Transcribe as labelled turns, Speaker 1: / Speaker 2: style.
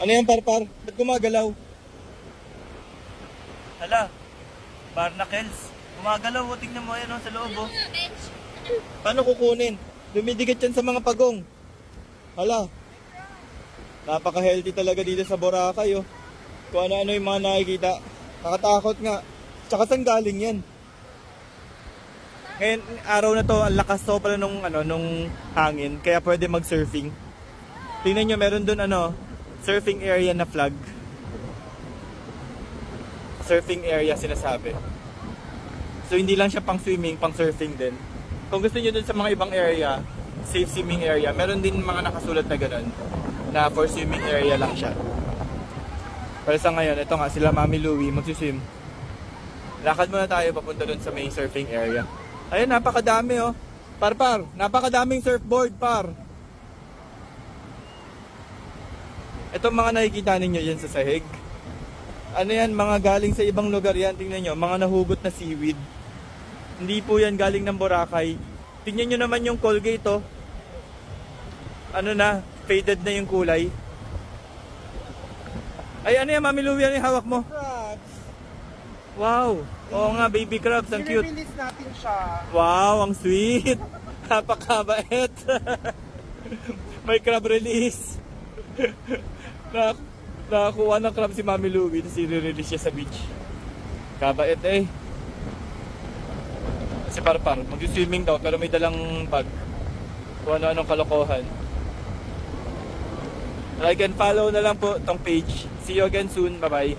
Speaker 1: Ano yan, Parpar? Ba't gumagalaw?
Speaker 2: Hala, barnacles. Gumagalaw, oh, tingnan mo yan oh, sa loob oh.
Speaker 1: Paano kukunin? Dumidikit yan sa mga pagong. Hala. Napaka-healthy talaga dito sa Boracay, oh. Kung ano-ano yung mga nakikita. Nakatakot nga. Tsaka saan galing yan? Ngayon, araw na to, ang lakas to pala nung hangin. Kaya pwede mag-surfing. Tingnan nyo, meron dun surfing area na flag. Surfing area sinasabi. So hindi lang siya pang swimming, pang surfing din. Kung gusto niyo dun sa mga ibang area, safe swimming area, meron din mga nakasulat na ganun na for swimming area lang siya. Pero sa ngayon, ito nga sila Mami Louie magsiswim. Lakad muna tayo papunta dun sa may surfing area. Ayun, napakadami oh. Par, napakadaming surfboard, par. Itong mga nakikita ninyo yan sa sahig. Ano yan, mga galing sa ibang lugar yan. Tingnan nyo, mga nahugot na seaweed. Hindi po yan galing ng Boracay. Tingnan nyo naman yung Colgate oh. Ano na, faded na yung kulay. Ay, ano yan, Mami Louie, ano yung hawak mo?
Speaker 3: Crabs.
Speaker 1: Wow, oo nga, baby crabs, ang cute.
Speaker 3: I-release natin siya.
Speaker 1: Wow, ang sweet. Napakabait. May crab release. Nakakuha ng crab si Mami Louie, tapos i-release siya sa beach. Kabait eh. Si Parpar, mag-swimming daw pero may dalang bag. Kung ano-anong kalokohan. Like and follow na lang po tong page. See you again soon. Bye-bye.